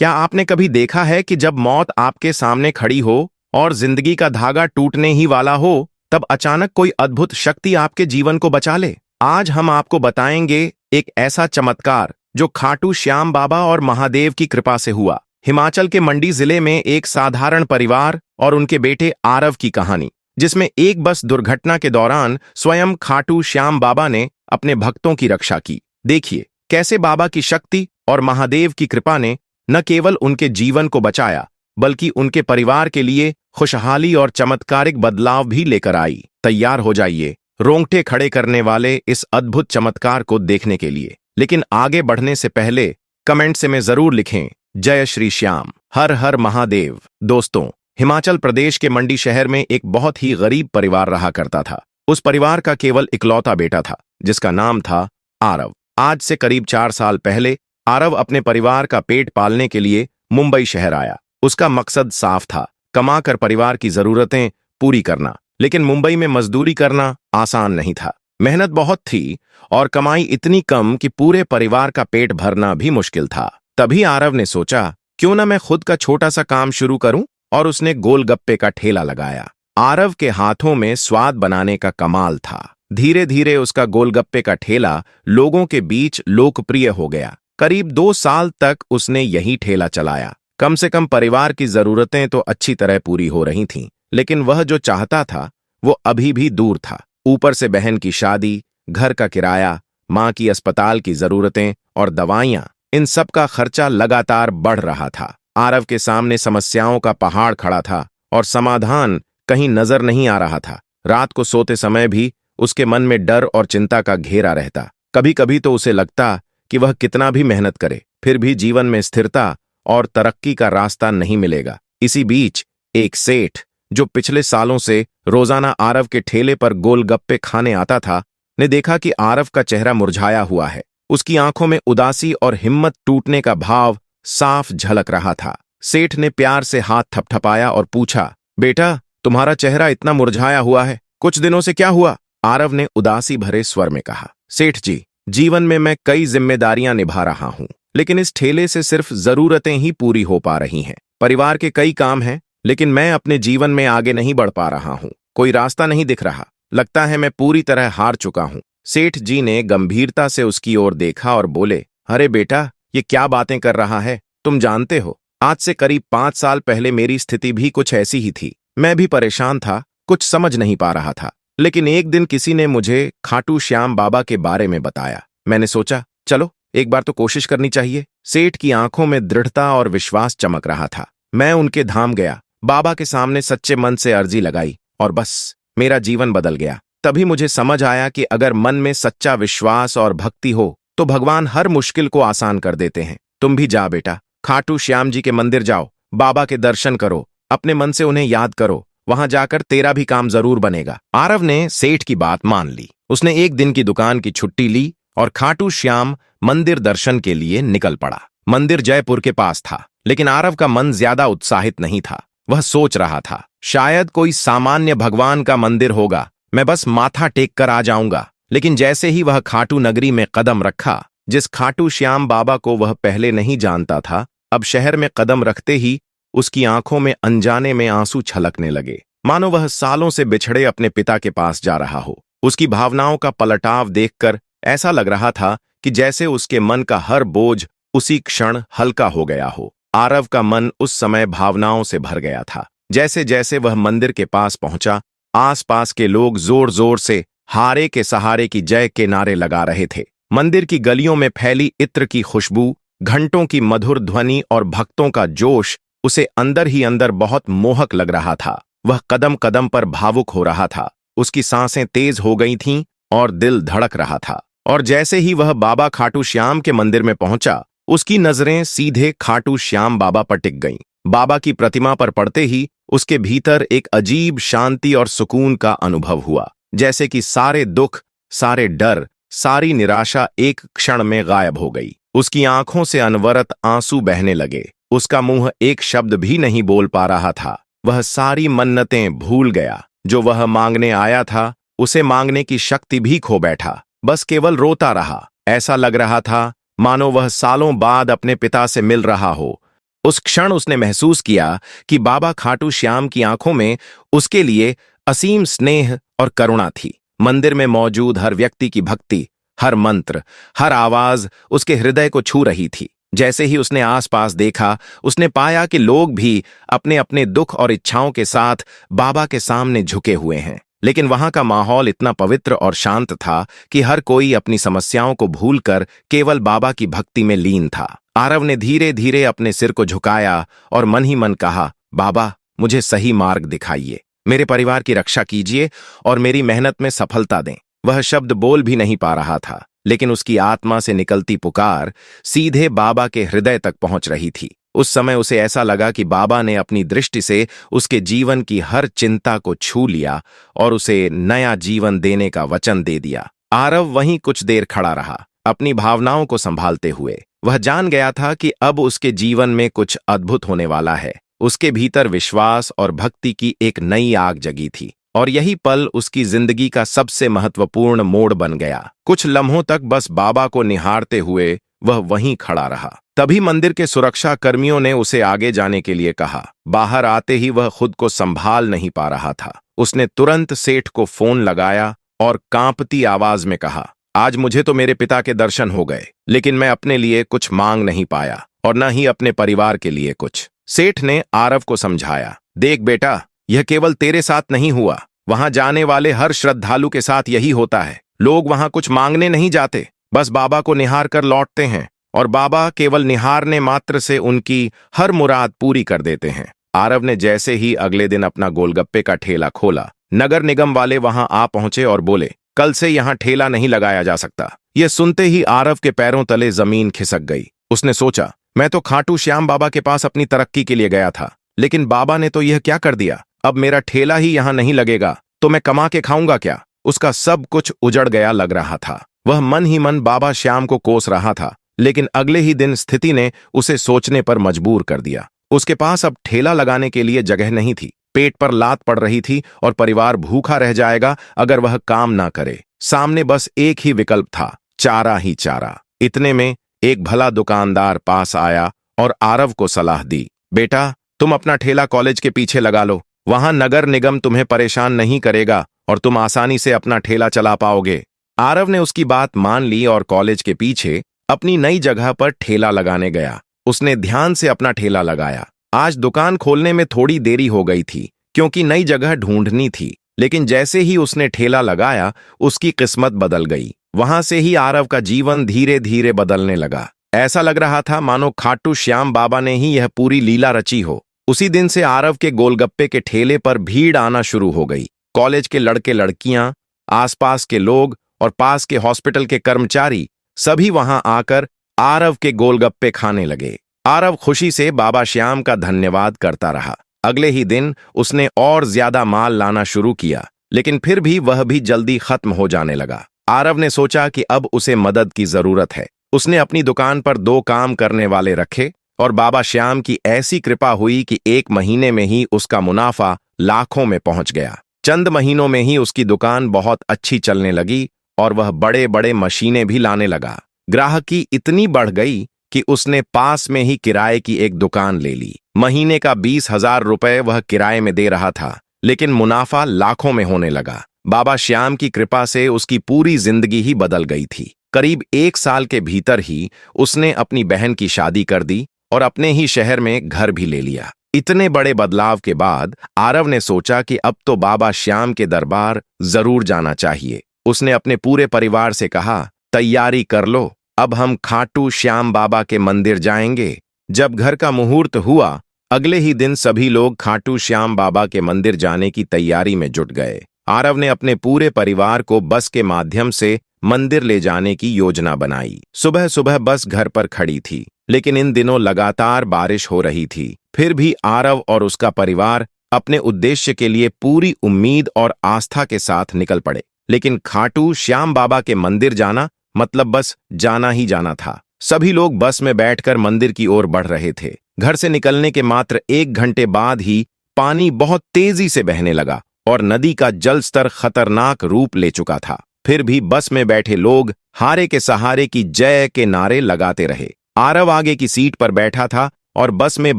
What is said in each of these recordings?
क्या आपने कभी देखा है कि जब मौत आपके सामने खड़ी हो और जिंदगी का धागा टूटने ही वाला हो, तब अचानक कोई अद्भुत शक्ति आपके जीवन को बचा ले? आज हम आपको बताएंगे एक ऐसा चमत्कार जो खाटू श्याम बाबा और महादेव की कृपा से हुआ। हिमाचल के मंडी जिले में एक साधारण परिवार और उनके बेटे आरव की कहानी, जिसमें एक बस दुर्घटना के दौरान स्वयं खाटू श्याम बाबा ने अपने भक्तों की रक्षा की। देखिए कैसे बाबा की शक्ति और महादेव की कृपा ने न केवल उनके जीवन को बचाया, बल्कि उनके परिवार के लिए खुशहाली और चमत्कारिक बदलाव भी लेकर आई। तैयार हो जाइए रोंगटे खड़े करने वाले इस अद्भुत चमत्कार को देखने के लिए। लेकिन आगे बढ़ने से पहले कमेंट से में जरूर लिखें जय श्री श्याम, हर हर महादेव। दोस्तों, हिमाचल प्रदेश के मंडी शहर में एक बहुत ही गरीब परिवार रहा करता था। उस परिवार का केवल इकलौता बेटा था, जिसका नाम था आरव। आज से करीब 4 साल पहले आरव अपने परिवार का पेट पालने के लिए मुंबई शहर आया। उसका मकसद साफ था, कमाकर परिवार की जरूरतें पूरी करना। लेकिन मुंबई में मजदूरी करना आसान नहीं था। मेहनत बहुत थी और कमाई इतनी कम कि पूरे परिवार का पेट भरना भी मुश्किल था। तभी आरव ने सोचा, क्यों ना मैं खुद का छोटा सा काम शुरू करूं, और उसने गोलगप्पे का ठेला लगाया। आरव के हाथों में स्वाद बनाने का कमाल था। धीरे धीरे उसका गोलगप्पे का ठेला लोगों के बीच लोकप्रिय हो गया। करीब 2 साल तक उसने यही ठेला चलाया। कम से कम परिवार की जरूरतें तो अच्छी तरह पूरी हो रही थीं, लेकिन वह जो चाहता था वो अभी भी दूर था। ऊपर से बहन की शादी, घर का किराया, मां की अस्पताल की जरूरतें और दवाइयां, इन सब का खर्चा लगातार बढ़ रहा था। आरव के सामने समस्याओं का पहाड़ खड़ा था और समाधान कहीं नजर नहीं आ रहा था। रात को सोते समय भी उसके मन में डर और चिंता का घेरा रहता। कभी कभी तो उसे लगता कि वह कितना भी मेहनत करे, फिर भी जीवन में स्थिरता और तरक्की का रास्ता नहीं मिलेगा। इसी बीच एक सेठ, जो पिछले सालों से रोजाना आरव के ठेले पर गोलगप्पे खाने आता था, ने देखा कि आरव का चेहरा मुरझाया हुआ है। उसकी आंखों में उदासी और हिम्मत टूटने का भाव साफ झलक रहा था। सेठ ने प्यार से हाथ थपथपाया और पूछा, बेटा, तुम्हारा चेहरा इतना मुरझाया हुआ है, कुछ दिनों से क्या हुआ? आरव ने उदासी भरे स्वर में कहा, सेठ जी, जीवन में मैं कई जिम्मेदारियां निभा रहा हूं, लेकिन इस ठेले से सिर्फ जरूरतें ही पूरी हो पा रही हैं। परिवार के कई काम हैं, लेकिन मैं अपने जीवन में आगे नहीं बढ़ पा रहा हूं। कोई रास्ता नहीं दिख रहा। लगता है मैं पूरी तरह हार चुका हूं। सेठ जी ने गंभीरता से उसकी ओर देखा और बोले, अरे बेटा, ये क्या बातें कर रहा है? तुम जानते हो, आज से करीब 5 साल पहले मेरी स्थिति भी कुछ ऐसी ही थी। मैं भी परेशान था, कुछ समझ नहीं पा रहा था। लेकिन एक दिन किसी ने मुझे खाटू श्याम बाबा के बारे में बताया। मैंने सोचा, चलो एक बार तो कोशिश करनी चाहिए। सेठ की आंखों में दृढ़ता और विश्वास चमक रहा था। मैं उनके धाम गया, बाबा के सामने सच्चे मन से अर्जी लगाई और बस मेरा जीवन बदल गया। तभी मुझे समझ आया कि अगर मन में सच्चा विश्वास और भक्ति हो तो भगवान हर मुश्किल को आसान कर देते हैं। तुम भी जा बेटा, खाटू श्याम जी के मंदिर जाओ, बाबा के दर्शन करो, अपने मन से उन्हें याद करो। वहां जाकर तेरा भी काम जरूर बनेगा। आरव ने सेठ की बात मान ली। उसने एक दिन की दुकान की छुट्टी ली और खाटू श्याम मंदिर दर्शन के लिए निकल पड़ा। मंदिर जयपुर के पास था, लेकिन आरव का मन ज्यादा उत्साहित नहीं था। वह सोच रहा था, शायद कोई सामान्य भगवान का मंदिर होगा, मैं बस माथा टेक कर आ जाऊंगा। लेकिन जैसे ही वह खाटू नगरी में कदम रखा, जिस खाटू श्याम बाबा को वह पहले नहीं जानता था, अब शहर में कदम रखते ही उसकी आंखों में अनजाने में आंसू छलकने लगे, मानो वह सालों से बिछड़े अपने पिता के पास जा रहा हो। उसकी भावनाओं का पलटाव देखकर ऐसा लग रहा था कि जैसे उसके मन का हर बोझ उसी क्षण हल्का हो गया हो। आरव का मन उस समय भावनाओं से भर गया था। जैसे जैसे वह मंदिर के पास पहुंचा, आसपास के लोग जोर जोर से हारे के सहारे की जय के नारे लगा रहे थे। मंदिर की गलियों में फैली इत्र की खुशबू, घंटों की मधुर ध्वनि और भक्तों का जोश उसे अंदर ही अंदर बहुत मोहक लग रहा था। वह कदम कदम पर भावुक हो रहा था। उसकी सांसें तेज हो गई थीं और दिल धड़क रहा था। और जैसे ही वह बाबा खाटू श्याम के मंदिर में पहुंचा, उसकी नजरें सीधे खाटू श्याम बाबा पर टिक गईं। बाबा की प्रतिमा पर पड़ते ही उसके भीतर एक अजीब शांति और सुकून का अनुभव हुआ, जैसे कि सारे दुख, सारे डर, सारी निराशा एक क्षण में गायब हो गई। उसकी आंखों से अनवरत आंसू बहने लगे। उसका मुंह एक शब्द भी नहीं बोल पा रहा था। वह सारी मन्नतें भूल गया। जो वह मांगने आया था, उसे मांगने की शक्ति भी खो बैठा। बस केवल रोता रहा। ऐसा लग रहा था मानो वह सालों बाद अपने पिता से मिल रहा हो, उस क्षण उसने महसूस किया कि बाबा खाटू श्याम की आंखों में उसके लिए असीम स्नेह और करुणा थी। मंदिर में मौजूद हर व्यक्ति की भक्ति, हर मंत्र, हर आवाज उसके हृदय को छू रही थी। जैसे ही उसने आसपास देखा, उसने पाया कि लोग भी अपने अपने दुख और इच्छाओं के साथ बाबा के सामने झुके हुए हैं। लेकिन वहां का माहौल इतना पवित्र और शांत था कि हर कोई अपनी समस्याओं को भूलकर केवल बाबा की भक्ति में लीन था। आरव ने धीरे धीरे अपने सिर को झुकाया और मन ही मन कहा, बाबा, मुझे सही मार्ग दिखाइए, मेरे परिवार की रक्षा कीजिए और मेरी मेहनत में सफलता दें। वह शब्द बोल भी नहीं पा रहा था, लेकिन उसकी आत्मा से निकलती पुकार सीधे बाबा के हृदय तक पहुंच रही थी। उस समय उसे ऐसा लगा कि बाबा ने अपनी दृष्टि से उसके जीवन की हर चिंता को छू लिया और उसे नया जीवन देने का वचन दे दिया। आरव वहीं कुछ देर खड़ा रहा, अपनी भावनाओं को संभालते हुए। वह जान गया था कि अब उसके जीवन में कुछ अद्भुत होने वाला है। उसके भीतर विश्वास और भक्ति की एक नई आग जगी थी और यही पल उसकी जिंदगी का सबसे महत्वपूर्ण मोड़ बन गया। कुछ लम्हों तक बस बाबा को निहारते हुए वह वहीं खड़ा रहा। तभी मंदिर के सुरक्षा कर्मियों ने उसे आगे जाने के लिए कहा। बाहर आते ही वह खुद को संभाल नहीं पा रहा था। उसने तुरंत सेठ को फोन लगाया और कांपती आवाज में कहा, आज मुझे तो मेरे पिता के दर्शन हो गए, लेकिन मैं अपने लिए कुछ मांग नहीं पाया और न ही अपने परिवार के लिए कुछ। सेठ ने आरव को समझाया, देख बेटा, यह केवल तेरे साथ नहीं हुआ, वहां जाने वाले हर श्रद्धालु के साथ यही होता है। लोग वहां कुछ मांगने नहीं जाते, बस बाबा को निहार कर लौटते हैं और बाबा केवल निहारने मात्र से उनकी हर मुराद पूरी कर देते हैं। आरव ने जैसे ही अगले दिन अपना गोलगप्पे का ठेला खोला, नगर निगम वाले वहां आ पहुंचे और बोले, कल से यहां ठेला नहीं लगाया जा सकता। यह सुनते ही आरव के पैरों तले जमीन खिसक गई। उसने सोचा, मैं तो खाटू श्याम बाबा के पास अपनी तरक्की के लिए गया था, लेकिन बाबा ने तो यह क्या कर दिया। अब मेरा ठेला ही यहां नहीं लगेगा तो मैं कमा के खाऊंगा क्या। उसका सब कुछ उजड़ गया लग रहा था। वह मन ही मन बाबा श्याम को कोस रहा था, लेकिन अगले ही दिन स्थिति ने उसे सोचने पर मजबूर कर दिया। उसके पास अब ठेला लगाने के लिए जगह नहीं थी। पेट पर लात पड़ रही थी और परिवार भूखा रह जाएगा अगर वह काम ना करे। सामने बस एक ही विकल्प था, चारा ही चारा। इतने में एक भला दुकानदार पास आया और आरव को सलाह दी, बेटा, तुम अपना ठेला कॉलेज के पीछे लगा लो, वहां नगर निगम तुम्हें परेशान नहीं करेगा और तुम आसानी से अपना ठेला चला पाओगे। आरव ने उसकी बात मान ली और कॉलेज के पीछे अपनी नई जगह पर ठेला लगाने गया। उसने ध्यान से अपना ठेला लगाया। आज दुकान खोलने में थोड़ी देरी हो गई थी क्योंकि नई जगह ढूंढनी थी, लेकिन जैसे ही उसने ठेला लगाया उसकी किस्मत बदल गई। वहां से ही आरव का जीवन धीरे धीरे बदलने लगा। ऐसा लग रहा था मानो खाटू श्याम बाबा ने ही यह पूरी लीला रची हो। उसी दिन से आरव के गोलगप्पे के ठेले पर भीड़ आना शुरू हो गई। कॉलेज के लड़के लड़कियां, आसपास के लोग और पास के हॉस्पिटल के कर्मचारी सभी वहां आकर आरव के गोलगप्पे खाने लगे। आरव खुशी से बाबा श्याम का धन्यवाद करता रहा। अगले ही दिन उसने और ज्यादा माल लाना शुरू किया, लेकिन फिर भी वह भी जल्दी खत्म हो जाने लगा। आरव ने सोचा कि अब उसे मदद की जरूरत है। उसने अपनी दुकान पर 2 काम करने वाले रखे और बाबा श्याम की ऐसी कृपा हुई कि 1 महीने में ही उसका मुनाफा लाखों में पहुंच गया। चंद महीनों में ही उसकी दुकान बहुत अच्छी चलने लगी और वह बड़े बड़े मशीनें भी लाने लगा। ग्राहकी इतनी बढ़ गई कि उसने पास में ही किराए की एक दुकान ले ली। महीने का 20,000 रुपए वह किराए में दे रहा था, लेकिन मुनाफा लाखों में होने लगा। बाबा श्याम की कृपा से उसकी पूरी जिंदगी ही बदल गई थी। करीब 1 साल के भीतर ही उसने अपनी बहन की शादी कर दी और अपने ही शहर में घर भी ले लिया। इतने बड़े बदलाव के बाद आरव ने सोचा कि अब तो बाबा श्याम के दरबार जरूर जाना चाहिए। उसने अपने पूरे परिवार से कहा, तैयारी कर लो, अब हम खाटू श्याम बाबा के मंदिर जाएंगे। जब घर का मुहूर्त हुआ, अगले ही दिन सभी लोग खाटू श्याम बाबा के मंदिर जाने की तैयारी में जुट गए। आरव ने अपने पूरे परिवार को बस के माध्यम से मंदिर ले जाने की योजना बनाई। सुबह सुबह बस घर पर खड़ी थी, लेकिन इन दिनों लगातार बारिश हो रही थी। फिर भी आरव और उसका परिवार अपने उद्देश्य के लिए पूरी उम्मीद और आस्था के साथ निकल पड़े। लेकिन खाटू श्याम बाबा के मंदिर जाना मतलब बस जाना ही जाना था। सभी लोग बस में बैठकर मंदिर की ओर बढ़ रहे थे। घर से निकलने के मात्र 1 घंटे बाद ही पानी बहुत तेजी से बहने लगा और नदी का जल स्तर खतरनाक रूप ले चुका था। फिर भी बस में बैठे लोग हारे के सहारे की जय के नारे लगाते रहे। आरव आगे की सीट पर बैठा था और बस में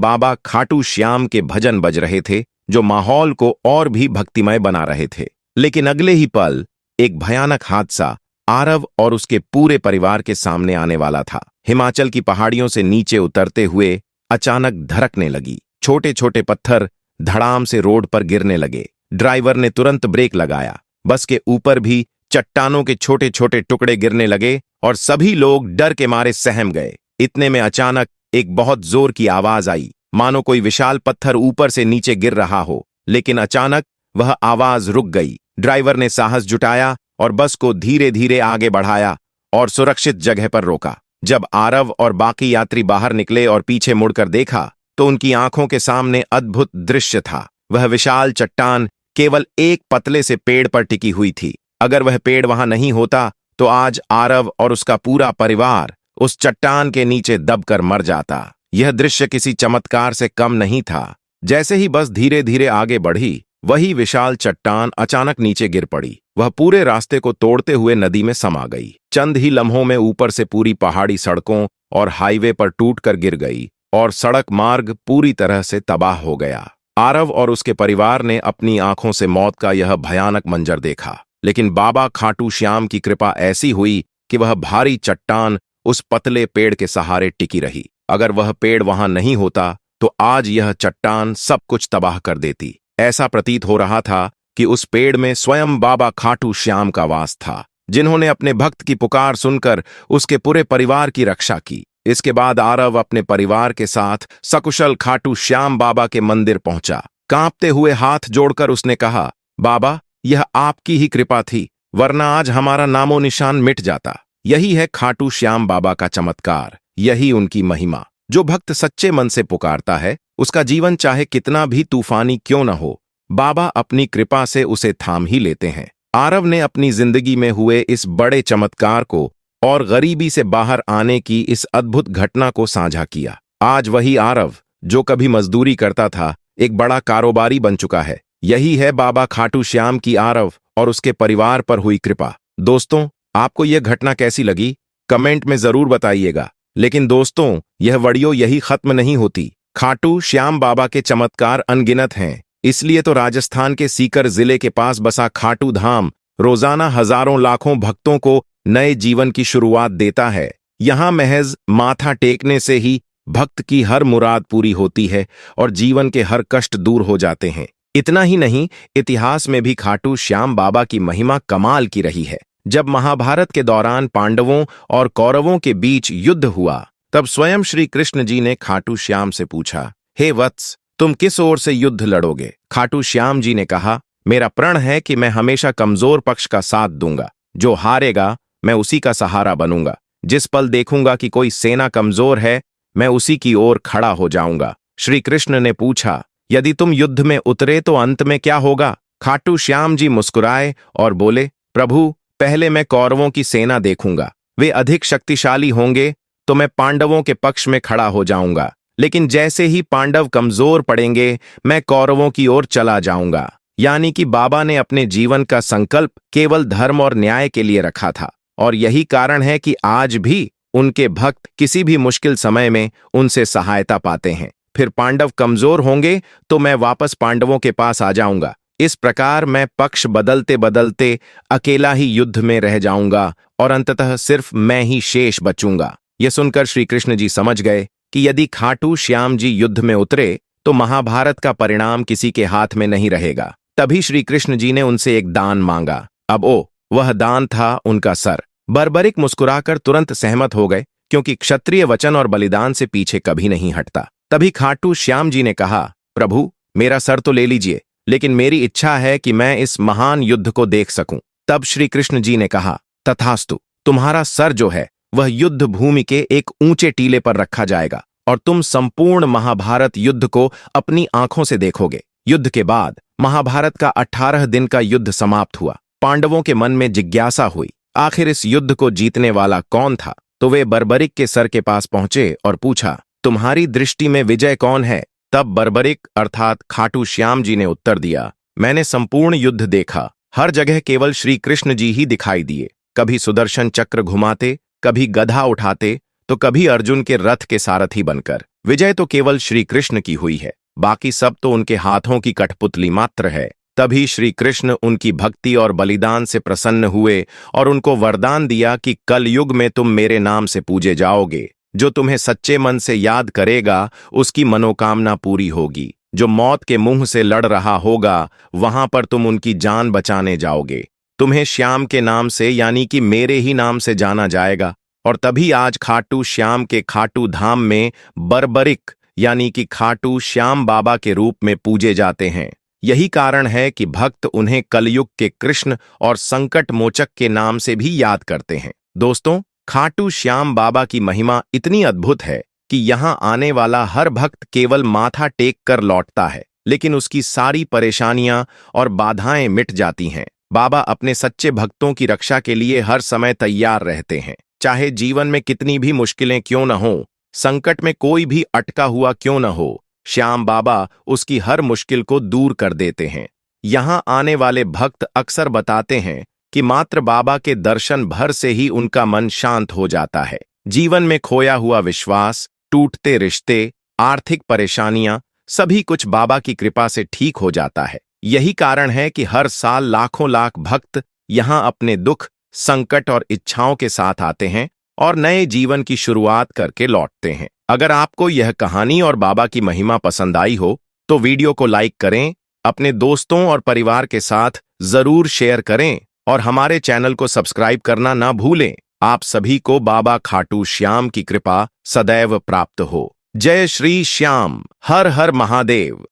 बाबा खाटू श्याम के भजन बज रहे थे, जो माहौल को और भी भक्तिमय बना रहे थे। लेकिन अगले ही पल एक भयानक हादसा आरव और उसके पूरे परिवार के सामने आने वाला था। हिमाचल की पहाड़ियों से नीचे उतरते हुए अचानक धड़कने लगी। छोटे छोटे पत्थर धड़ाम से रोड पर गिरने लगे। ड्राइवर ने तुरंत ब्रेक लगाया। बस के ऊपर भी चट्टानों के छोटे छोटे टुकड़े गिरने लगे और सभी लोग डर के मारे सहम गए। इतने में अचानक एक बहुत जोर की आवाज आई, मानो कोई विशाल पत्थर ऊपर से नीचे गिर रहा हो। लेकिन अचानक वह आवाज रुक गई। ड्राइवर ने साहस जुटाया और बस को धीरे धीरे आगे बढ़ाया और सुरक्षित जगह पर रोका। जब आरव और बाकी यात्री बाहर निकले और पीछे मुड़कर देखा तो उनकी आंखों के सामने अद्भुत दृश्य था। वह विशाल चट्टान केवल एक पतले से पेड़ पर टिकी हुई थी। अगर वह पेड़ वहां नहीं होता तो आज आरव और उसका पूरा परिवार उस चट्टान के नीचे दबकर मर जाता। यह दृश्य किसी चमत्कार से कम नहीं था। जैसे ही बस धीरे धीरे आगे बढ़ी, वही विशाल चट्टान अचानक नीचे गिर पड़ी। वह पूरे रास्ते को तोड़ते हुए नदी में समा गई। चंद ही लम्हों में ऊपर से पूरी पहाड़ी सड़कों और हाईवे पर टूटकर गिर गई और सड़क मार्ग पूरी तरह से तबाह हो गया। आरव और उसके परिवार ने अपनी आंखों से मौत का यह भयानक मंजर देखा। लेकिन बाबा खाटू श्याम की कृपा ऐसी हुई कि वह भारी चट्टान उस पतले पेड़ के सहारे टिकी रही। अगर वह पेड़ वहां नहीं होता तो आज यह चट्टान सब कुछ तबाह कर देती। ऐसा प्रतीत हो रहा था कि उस पेड़ में स्वयं बाबा खाटू श्याम का वास था, जिन्होंने अपने भक्त की पुकार सुनकर उसके पूरे परिवार की रक्षा की। इसके बाद आरव अपने परिवार के साथ सकुशल खाटू श्याम बाबा के मंदिर पहुंचा। कांपते हुए हाथ जोड़कर उसने कहा, बाबा, यह आपकी ही कृपा थी, वरना आज हमारा नामो निशान मिट जाता। यही है खाटू श्याम बाबा का चमत्कार, यही उनकी महिमा। जो भक्त सच्चे मन से पुकारता है, उसका जीवन चाहे कितना भी तूफानी क्यों न हो, बाबा अपनी कृपा से उसे थाम ही लेते हैं। आरव ने अपनी जिंदगी में हुए इस बड़े चमत्कार को और गरीबी से बाहर आने की इस अद्भुत घटना को साझा किया। आज वही आरव जो कभी मजदूरी करता था, एक बड़ा कारोबारी बन चुका है। यही है बाबा खाटू श्याम की आरव और उसके परिवार पर हुई कृपा। दोस्तों, आपको यह घटना कैसी लगी? कमेंट में जरूर बताइएगा। लेकिन दोस्तों, यह वीडियो यही खत्म नहीं होती। खाटू श्याम बाबा के चमत्कार अनगिनत हैं। इसलिए तो राजस्थान के सीकर जिले के पास बसा खाटू धाम रोजाना हजारों लाखों भक्तों को नए जीवन की शुरुआत देता है। यहाँ महज माथा टेकने से ही भक्त की हर मुराद पूरी होती है और जीवन के हर कष्ट दूर हो जाते हैं। इतना ही नहीं, इतिहास में भी खाटू श्याम बाबा की महिमा कमाल की रही है। जब महाभारत के दौरान पांडवों और कौरवों के बीच युद्ध हुआ, तब स्वयं श्री कृष्ण जी ने खाटू श्याम से पूछा, हे वत्स, तुम किस ओर से युद्ध लड़ोगे? खाटू श्याम जी ने कहा, मेरा प्रण है कि मैं हमेशा कमजोर पक्ष का साथ दूंगा। जो हारेगा मैं उसी का सहारा बनूंगा। जिस पल देखूंगा कि कोई सेना कमजोर है, मैं उसी की ओर खड़ा हो जाऊंगा। श्री कृष्ण ने पूछा, यदि तुम युद्ध में उतरे तो अंत में क्या होगा? खाटू श्याम जी मुस्कुराए और बोले, प्रभु, पहले मैं कौरवों की सेना देखूंगा। वे अधिक शक्तिशाली होंगे तो मैं पांडवों के पक्ष में खड़ा हो जाऊंगा। लेकिन जैसे ही पांडव कमजोर पड़ेंगे, मैं कौरवों की ओर चला जाऊंगा। यानी कि बाबा ने अपने जीवन का संकल्प केवल धर्म और न्याय के लिए रखा था। और यही कारण है कि आज भी उनके भक्त किसी भी मुश्किल समय में उनसे सहायता पाते हैं। फिर पांडव कमजोर होंगे तो मैं वापस पांडवों के पास आ जाऊंगा। इस प्रकार मैं पक्ष बदलते बदलते अकेला ही युद्ध में रह जाऊंगा और अंततः सिर्फ मैं ही शेष बचूंगा। यह सुनकर श्री कृष्ण जी समझ गए कि यदि खाटू श्याम जी युद्ध में उतरे तो महाभारत का परिणाम किसी के हाथ में नहीं रहेगा। तभी श्री कृष्ण जी ने उनसे एक दान मांगा। अब वह दान था उनका सर। बर्बरिक मुस्कुराकर तुरंत सहमत हो गए, क्योंकि क्षत्रिय वचन और बलिदान से पीछे कभी नहीं हटता। तभी खाटू श्याम जी ने कहा, प्रभु, मेरा सर तो ले लीजिए, लेकिन मेरी इच्छा है कि मैं इस महान युद्ध को देख सकूं। तब श्री कृष्ण जी ने कहा, तथास्तु, तुम्हारा सर जो है वह युद्ध भूमि के एक ऊंचे टीले पर रखा जाएगा और तुम संपूर्ण महाभारत युद्ध को अपनी आंखों से देखोगे। युद्ध के बाद महाभारत का 18 दिन का युद्ध समाप्त हुआ। पांडवों के मन में जिज्ञासा हुई, आखिर इस युद्ध को जीतने वाला कौन था? तो वे बर्बरिक के सर के पास पहुंचे और पूछा, तुम्हारी दृष्टि में विजय कौन है? तब बर्बरिक अर्थात खाटू श्याम जी ने उत्तर दिया, मैंने संपूर्ण युद्ध देखा। हर जगह केवल श्री कृष्ण जी ही दिखाई दिए। कभी सुदर्शन चक्र घुमाते, कभी गधा उठाते, तो कभी अर्जुन के रथ के सारथी बनकर। विजय तो केवल श्री कृष्ण की हुई है, बाकी सब तो उनके हाथों की कठपुतली मात्र है। तभी श्री कृष्ण उनकी भक्ति और बलिदान से प्रसन्न हुए और उनको वरदान दिया कि कल युग में तुम मेरे नाम से पूजे जाओगे। जो तुम्हें सच्चे मन से याद करेगा उसकी मनोकामना पूरी होगी। जो मौत के मुंह से लड़ रहा होगा वहां पर तुम उनकी जान बचाने जाओगे। तुम्हें श्याम के नाम से यानी कि मेरे ही नाम से जाना जाएगा। और तभी आज खाटू श्याम के खाटू धाम में बर्बरिक यानी कि खाटू श्याम बाबा के रूप में पूजे जाते हैं। यही कारण है कि भक्त उन्हें कलयुग के कृष्ण और संकट मोचक के नाम से भी याद करते हैं। दोस्तों, खाटू श्याम बाबा की महिमा इतनी अद्भुत है कि यहाँ आने वाला हर भक्त केवल माथा टेक कर लौटता है, लेकिन उसकी सारी परेशानियां और बाधाएं मिट जाती हैं। बाबा अपने सच्चे भक्तों की रक्षा के लिए हर समय तैयार रहते हैं। चाहे जीवन में कितनी भी मुश्किलें क्यों न हो, संकट में कोई भी अटका हुआ क्यों न हो, श्याम बाबा उसकी हर मुश्किल को दूर कर देते हैं। यहाँ आने वाले भक्त अक्सर बताते हैं कि मात्र बाबा के दर्शन भर से ही उनका मन शांत हो जाता है। जीवन में खोया हुआ विश्वास, टूटते रिश्ते, आर्थिक परेशानियां, सभी कुछ बाबा की कृपा से ठीक हो जाता है। यही कारण है कि हर साल लाखों लाख भक्त यहाँ अपने दुख, संकट और इच्छाओं के साथ आते हैं और नए जीवन की शुरुआत करके लौटते हैं। अगर आपको यह कहानी और बाबा की महिमा पसंद आई हो तो वीडियो को लाइक करें, अपने दोस्तों और परिवार के साथ जरूर शेयर करें और हमारे चैनल को सब्सक्राइब करना ना भूलें। आप सभी को बाबा खाटू श्याम की कृपा सदैव प्राप्त हो। जय श्री श्याम। हर हर महादेव।